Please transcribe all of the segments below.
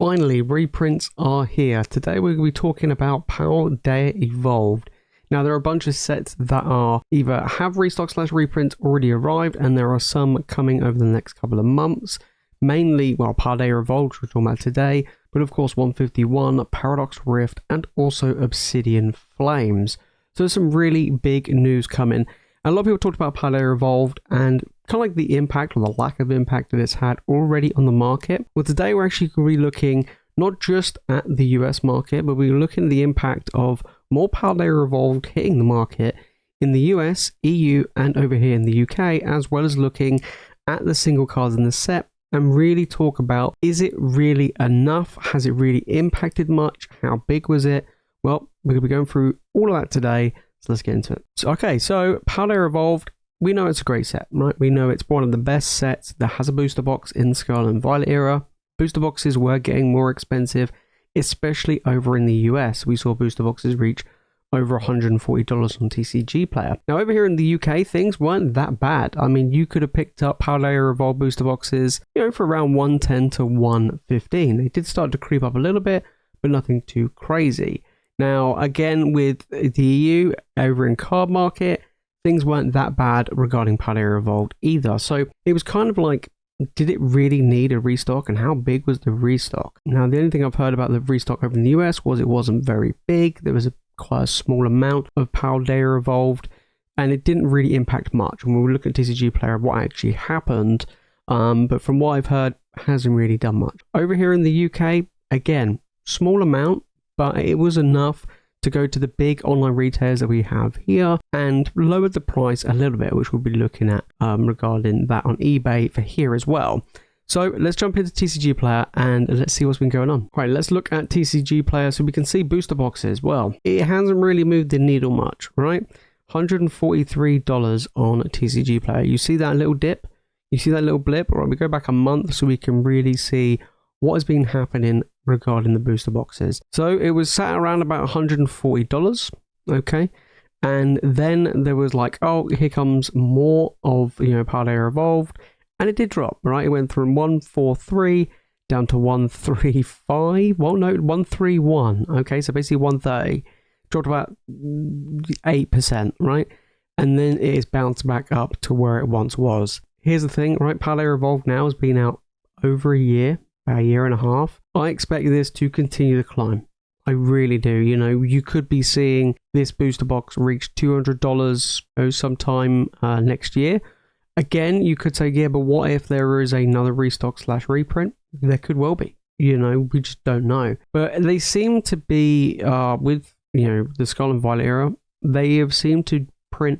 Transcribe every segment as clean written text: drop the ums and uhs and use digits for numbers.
Finally, reprints are here. Today we're going to be talking about Paldea Evolved. Now there are a bunch of sets that are either have restock / reprints already arrived, and there are some coming over the next couple of months. Mainly, well, Paldea Evolved, which we're talking about today, but of course 151, Paradox Rift, and also Obsidian Flames. So there's some really big news coming. And a lot of people talked about Paldea Evolved and kind of like the impact or the lack of impact that it's had already on the market. Well, today we're actually going to be looking not just at the US market, but we're looking at the impact of more Paldea Evolved hitting the market in the US, EU, and over here in the UK, as well as looking at the single cards in the set and really talk about, is it really enough? Has it really impacted much? How big was it? Well, we're going to be going through all of that today. So let's get into it. So Paldea Evolved, we know it's a great set, right? We know it's one of the best sets that has a booster box in the Scarlet and Violet era. Booster boxes were getting more expensive, especially over in the US. We saw booster boxes reach over $140 on TCG Player. Now over here in the UK, things weren't that bad. I mean, you could have picked up Paldea Evolved booster boxes, for around 110 to 115. They did start to creep up a little bit, but nothing too crazy. Now, again, with the EU over in card market, things weren't that bad regarding Paldea Evolved either. So it was kind of like, did it really need a restock, and how big was the restock? Now, the only thing I've heard about the restock over in the US was it wasn't very big. There was quite a small amount of Paldea Evolved, and it didn't really impact much. When we look at TCG Player, what actually happened, but from what I've heard, hasn't really done much. Over here in the UK, again, small amount, but it was enough to go to the big online retailers that we have here and lowered the price a little bit, which we'll be looking at regarding that on eBay for here as well. So let's jump into TCG Player and let's see what's been going on. All right, let's look at TCG Player so we can see booster boxes. Well, it hasn't really moved the needle much, right? $143 on TCG Player. You see that little dip? You see that little blip? All right, we go back a month so we can really see what has been happening regarding the booster boxes. So it was sat around about $140, okay? And then there was like, oh, here comes more of, Paldea Evolved, and it did drop, right? It went from 143 down to 135. Well, no, 131, okay? So basically 130. Dropped about 8%, right? And then it is bounced back up to where it once was. Here's the thing, right? Paldea Evolved now has been out over a year. About a year and a half. I expect this to continue to climb. I really do. You could be seeing this booster box reach $200 sometime next year. Again, you could say, yeah, but what if there is another restock / reprint? There could well be. We just don't know. But they seem to be, with, the Scarlet and Violet era, they have seemed to print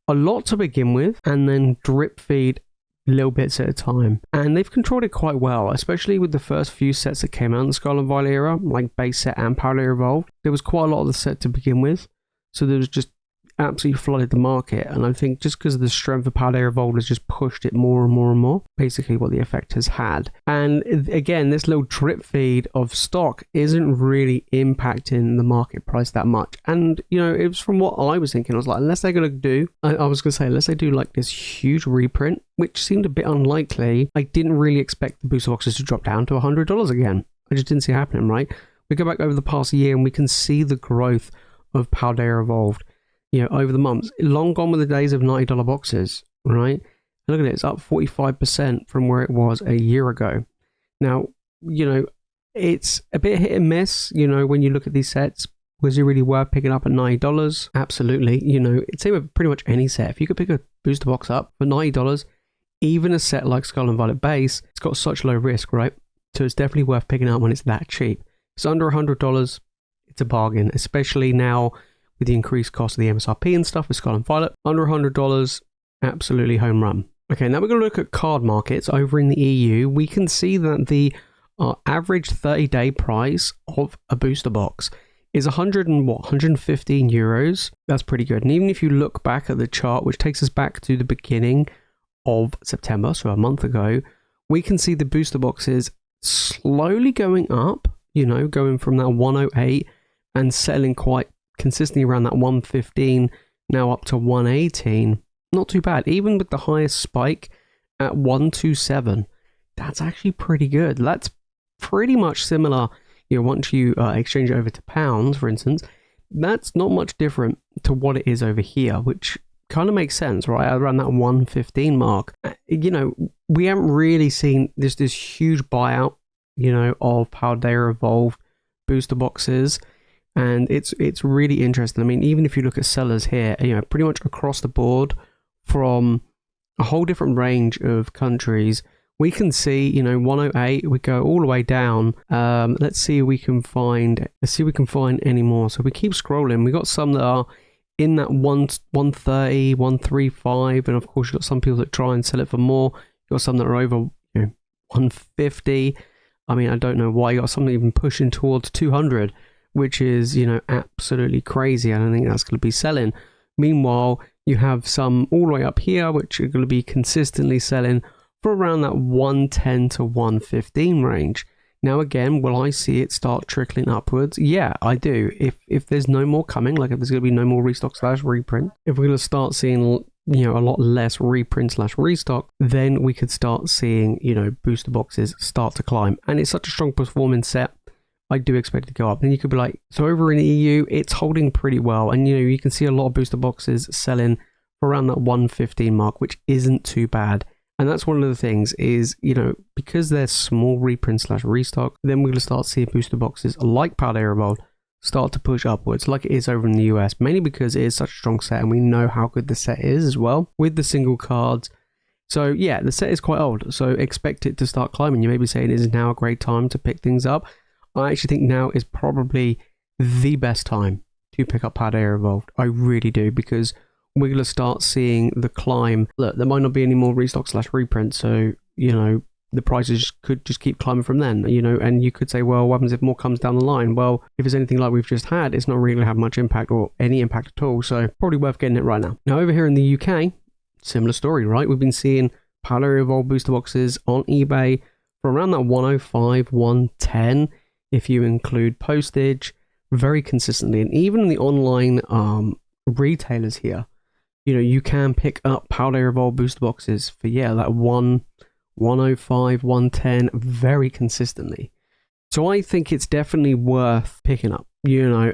a lot to begin with and then drip feed little bits at a time, and they've controlled it quite well, especially with the first few sets that came out in the Scarlet and Violet era, like base set and Paldea Evolved. There was quite a lot of the set to begin with, so there was just absolutely flooded the market, and I think just because of the strength of Paldea Evolved has just pushed it more and more and more, basically what the effect has had. And again, this little drip feed of stock isn't really impacting the market price that much. And it was from what I was thinking. I was like, unless they're going to do, unless they do like this huge reprint, which seemed a bit unlikely, I didn't really expect the booster boxes to drop down to $100 again. I just didn't see it happening, right? We go back over the past year and we can see the growth of Paldea Evolved over the months. Long gone with the days of $90 boxes, right? Look at it, it's up 45% from where it was a year ago. Now, it's a bit hit and miss, when you look at these sets. Was it really worth picking up at $90? Absolutely. It's same with pretty much any set. If you could pick a booster box up for $90, even a set like Scarlet and Violet base, it's got such low risk, right? So it's definitely worth picking up when it's that cheap. If it's under $100, it's a bargain, especially now with the increased cost of the MSRP and stuff with Scarlet and Violet. Under $100, absolutely home run. Okay, now we're going to look at card markets over in the EU. We can see that the average 30-day price of a booster box is 115 euros. That's pretty good. And even if you look back at the chart, which takes us back to the beginning of September, so a month ago, we can see the booster boxes slowly going up, going from that 108 and settling quite consistently around that 115, now up to 118. Not too bad. Even with the highest spike at 127, that's actually pretty good. That's pretty much similar. You know, once you exchange it over to pounds, for instance, that's not much different to what it is over here, which kind of makes sense, right? Around that 115 mark. You know, we haven't really seen this huge buyout, you know, of Paldea Evolved booster boxes, and it's really interesting. I mean, even if you look at sellers here, you know, pretty much across the board from a whole different range of countries, we can see, you know, 108, we go all the way down. Let's see if we can find any more. So we keep scrolling. We got some that are in that 130, 135, and of course you've got some people that try and sell it for more. You've got some that are over, you know, 150. I mean, I don't know why. You got some even pushing towards 200, which is, you know, absolutely crazy. I don't think that's going to be selling. Meanwhile, you have some all the way up here, which are going to be consistently selling for around that 110 to 115 range. Now again, will I see it start trickling upwards? Yeah, I do. If there's no more coming, like if there's going to be no more restock / reprint, if we're going to start seeing, you know, a lot less reprint / restock, then we could start seeing, you know, booster boxes start to climb. And it's such a strong performing set, I do expect it to go up. Then you could be like, so over in the EU, it's holding pretty well. And, you know, you can see a lot of booster boxes selling for around that 115 mark, which isn't too bad. And that's one of the things is, you know, because they're small reprint / restock, then we're going to start seeing booster boxes like Paldea Evolved start to push upwards like it is over in the US, mainly because it is such a strong set and we know how good the set is as well with the single cards. So yeah, the set is quite old, so expect it to start climbing. You may be saying, is now a great time to pick things up? I actually think now is probably the best time to pick up Paldea Evolved. I really do, because we're going to start seeing the climb. Look, there might not be any more restock / reprint, so, you know, the prices could just keep climbing from then, you know, and you could say, well, what happens if more comes down the line? Well, if it's anything like we've just had, it's not really going to have much impact or any impact at all, so probably worth getting it right now. Now, over here in the UK, similar story, right? We've been seeing Paldea Evolved booster boxes on eBay for around that 105, 110, if you include postage, very consistently. And even in the online retailers here, you know, you can pick up Paldea Evolved booster boxes for, yeah, that 105, 110 very consistently. So I think it's definitely worth picking up. You know,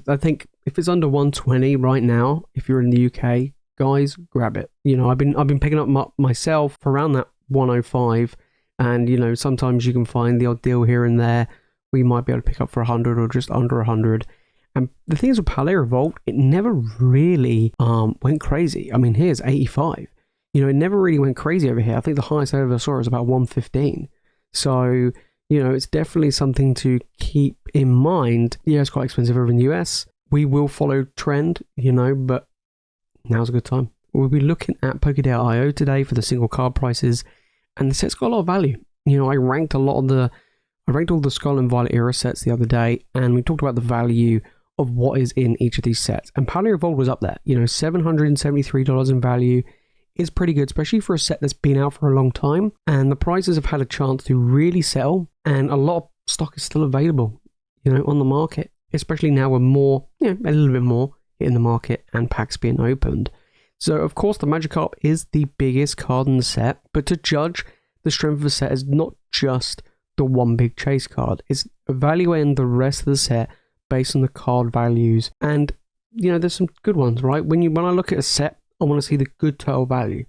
I think if it's under 120 right now, if you're in the UK, guys, grab it. You know, I've been picking up myself for around that 105, and, you know, sometimes you can find the odd deal here and there. We might be able to pick up for 100 or just under 100. And the thing is with Paldea Evolved, it never really went crazy. I mean, here's 85. You know, it never really went crazy over here. I think the highest I ever saw was about 115. So, you know, it's definitely something to keep in mind. Yeah, it's quite expensive over in the US. We will follow trend, you know, but now's a good time. We'll be looking at Pokejaceinfo today for the single card prices, and the set's got a lot of value. You know, I ranked all the Scarlet and Violet era sets the other day, and we talked about the value of what is in each of these sets. And Paldea Evolved was up there. You know, $773 in value is pretty good, especially for a set that's been out for a long time. And the prices have had a chance to really sell, and a lot of stock is still available, you know, on the market, especially now with more, you know, a little bit more in the market and packs being opened. So, of course, the Magikarp is the biggest card in the set, but to judge the strength of the set is not just the one big chase card. It's evaluating the rest of the set based on the card values, and, you know, there's some good ones, right? When I look at a set, I want to see the good total value.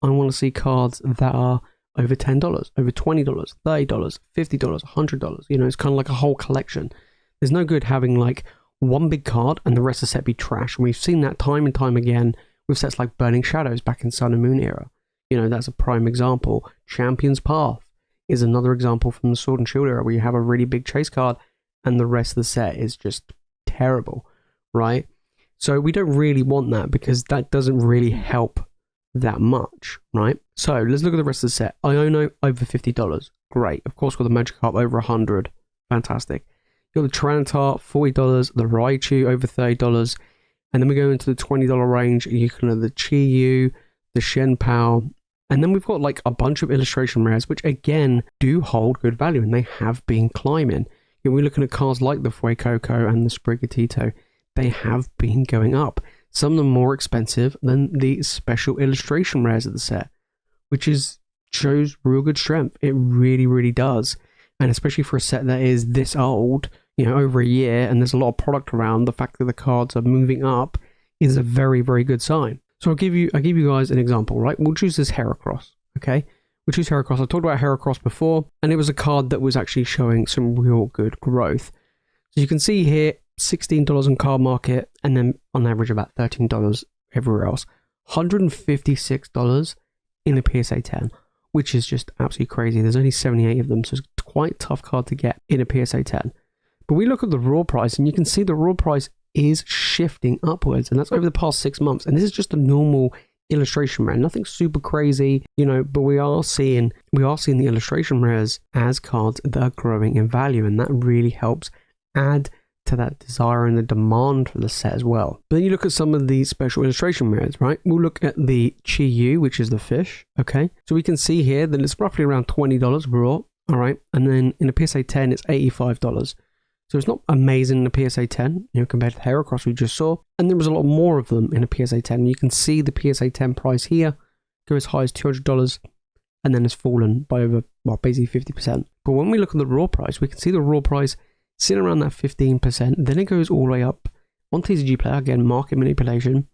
I want to see cards that are over $10, over $20, $30, $50, $100. You know, it's kind of like a whole collection. There's no good having like one big card and the rest of the set be trash. And we've seen that time and time again with sets like Burning Shadows back in Sun and Moon era. You know, that's a prime example. Champion's Path is another example from the Sword and Shield era, where you have a really big chase card and the rest of the set is just terrible, right? So we don't really want that, because that doesn't really help that much, right? So let's look at the rest of the set. Iono over $50, great. Of course, got the Magikarp over 100, fantastic. You got the Tyranitar $40, the Raichu over $30, and then we go into the $20 range. You can have the Chi-Yu, the Shenpao, and then we've got like a bunch of illustration rares, which again do hold good value, and they have been climbing. You know, we're looking at cards like the Fuecoco and the Sprig of Tito. They have been going up. Some of them more expensive than the special illustration rares of the set, which shows real good strength. It really, really does. And especially for a set that is this old, you know, over a year, and there's a lot of product around, the fact that the cards are moving up is a very, very good sign. So I'll give you guys an example, right? We'll choose this Heracross, okay? We'll choose Heracross. I talked about Heracross before, and it was a card that was actually showing some real good growth. So you can see here, $16 on card market, and then on average about $13 everywhere else. $156 in a PSA 10, which is just absolutely crazy. There's only 78 of them, so it's quite a tough card to get in a PSA 10. But we look at the raw price, and you can see the raw price is shifting upwards, and that's over the past 6 months. And this is just a normal illustration rare, nothing super crazy, you know, but we are seeing the illustration rares as cards that are growing in value, and that really helps add to that desire and the demand for the set as well. But then you look at some of the special illustration rares, right? We'll look at the Chi-Yu, which is the fish, okay? So we can see here that it's roughly around $20 raw, all right? And then in a PSA 10, it's $85. So it's not amazing in a PSA 10, you know, compared to the Heracross we just saw. And there was a lot more of them in a PSA 10. You can see the PSA 10 price here go as high as $200, and then it's fallen by over, well, basically 50%. But when we look at the raw price, we can see the raw price sitting around that 15%. Then it goes all the way up on TCG Player, again, market manipulation,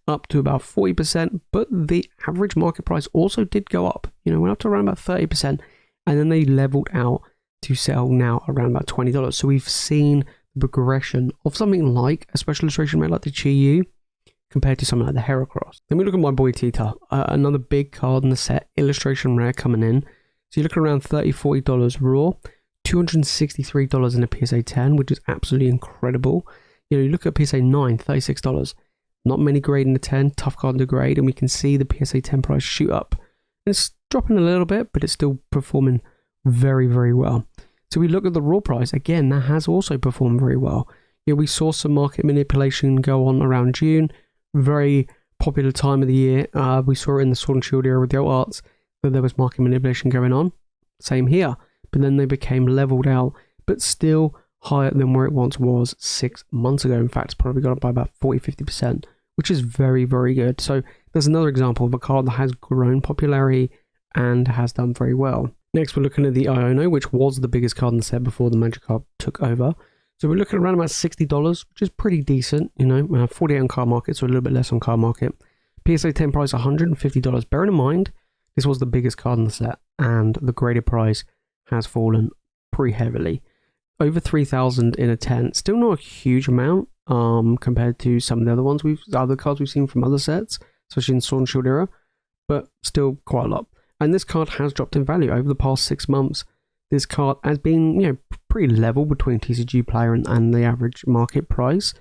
up to about 40%. But the average market price also did go up, you know, went up to around about 30%. And then they leveled out to sell now around about $20. So we've seen the progression of something like a special illustration rare like the Chi-Yu compared to something like the Heracross. Then we look at my boy Tito, another big card in the set, illustration rare coming in. So you look around $30, $40 raw, $263 in a PSA 10, which is absolutely incredible. You know, you look at PSA 9, $36. Not many grade in the 10, tough card to grade, and we can see the PSA 10 price shoot up. And it's dropping a little bit, but it's still performing very, very well. So we look at the raw price, again, that has also performed very well. You know, we saw some market manipulation go on around June, very popular time of the year. We saw it in the Sword and Shield era with the alt arts, that there was market manipulation going on. Same here. But then they became leveled out, but still higher than where it once was 6 months ago. In fact, it's probably gone up by about 40-50%, which is very, very good. So there's another example of a card that has grown popularity and has done very well. Next, we're looking at the Iono, which was the biggest card in the set before the Magikarp took over. So we're looking at around about $60, which is pretty decent, you know, 48 on card market, so a little bit less on card market. PSA 10 price, $150. Bearing in mind, this was the biggest card in the set, and the graded price has fallen pretty heavily. Over 3,000 in a 10, still not a huge amount compared to some of the other cards we've seen from other sets, especially in Sword and Shield era, but still quite a lot. And this card has dropped in value over the past 6 months. This card has been, you know, pretty level between TCG Player and the average market price.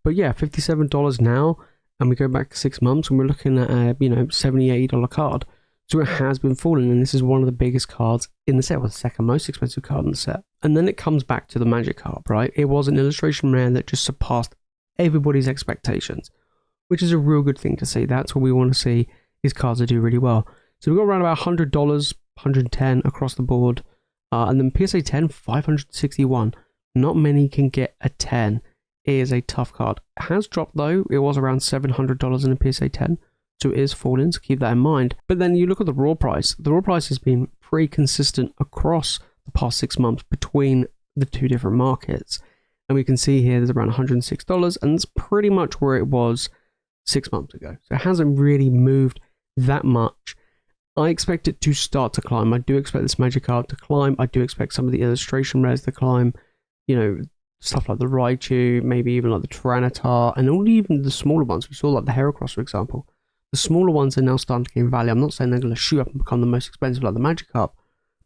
But yeah, $57 now, and we go back 6 months, and we're looking at a, you know, $70, $80 card. So it has been falling, and this is one of the biggest cards in the set, or the second most expensive card in the set. And then it comes back to the Magikarp, right? It was an illustration rare that just surpassed everybody's expectations, which is a real good thing to see. That's what we want to see, is cards that do really well. So we've got around about $100, $110 across the board. And then PSA 10, $561. Not many can get a 10. It is a tough card. It has dropped though. It was around $700 in a PSA 10. So it is falling, so keep that in mind. But then you look at the raw price. The raw price has been pretty consistent across the past 6 months between the two different markets. And we can see here there's around $106, and it's pretty much where it was 6 months ago. So it hasn't really moved that much. I expect it to start to climb. I do expect this Magikarp to climb. I do expect some of the illustration rares to climb. You know, stuff like the Raichu, maybe even like the Tyranitar, and only even the smaller ones. We saw like the Heracross, for example. The smaller ones are now starting to gain value. I'm not saying they're going to shoot up and become the most expensive like the Magikarp,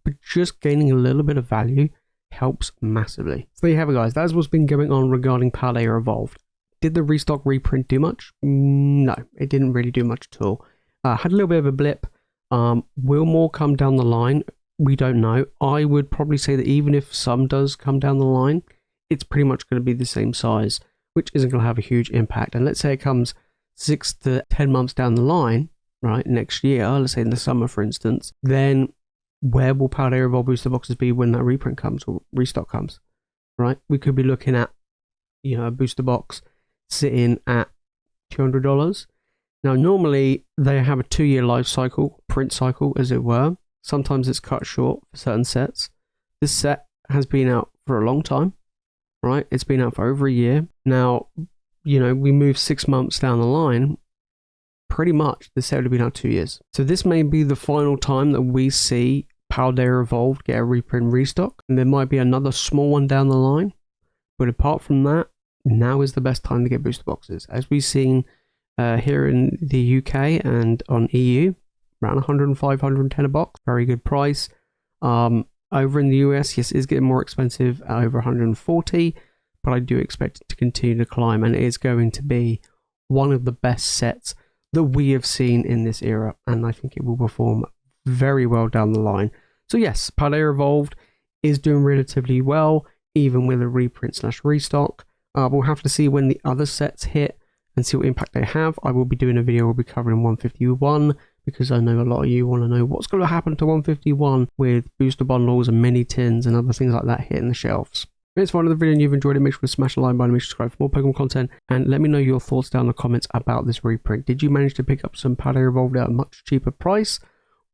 but just gaining a little bit of value helps massively. So there you have it, guys. That's what's been going on regarding Paldea Evolved. Did the restock reprint do much? No, it didn't really do much at all. Had a little bit of a blip. Will more come down the line? We don't know. I would probably say that even if some does come down the line, it's pretty much going to be the same size, which isn't going to have a huge impact. And let's say it comes 6 to 10 months down the line, right, next year, let's say in the summer, for instance, then where will Paldea Evolved booster boxes be when that reprint comes or restock comes, right? We could be looking at, you know, a booster box sitting at $200. Now, normally they have a 2-year life cycle, print cycle, as it were. Sometimes it's cut short for certain sets. This set has been out for a long time, right? It's been out for over a year. Now, you know, we move 6 months down the line, pretty much the set would have been out 2 years. So this may be the final time that we see Paldea Evolved get a reprint restock, and there might be another small one down the line. But apart from that, now is the best time to get booster boxes. As we've seen here in the UK and on EU, around 105, 110 a box, very good price. Over in the US, yes, it is getting more expensive at over 140, but I do expect it to continue to climb, and it is going to be one of the best sets that we have seen in this era, and I think it will perform very well down the line. So yes, Paldea Evolved is doing relatively well, even with a reprint / restock. We'll have to see when the other sets hit and see what impact they have. I will be doing a video, we'll be covering 151, because I know a lot of you want to know what's going to happen to 151 with booster bundles and mini tins and other things like that hitting the shelves. If it's one of the video and you've enjoyed it, make sure to smash the like button, make sure to subscribe for more Pokemon content, and let me know your thoughts down in the comments about this reprint. Did you manage to pick up some Paldea Evolved at a much cheaper price,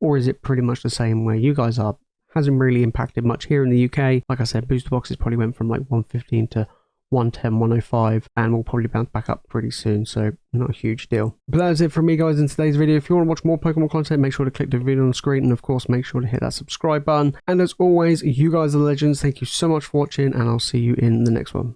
or is it pretty much the same where you guys are? Hasn't really impacted much here in the UK. Like I said, booster boxes probably went from like 115 to 110, 105, and will probably bounce back up pretty soon, so not a huge deal. But that is it from me, guys, in today's video. If you want to watch more Pokemon content, make sure to click the video on the screen, and of course make sure to hit that subscribe button. And as always, you guys are legends. Thank you so much for watching, and I'll see you in the next one.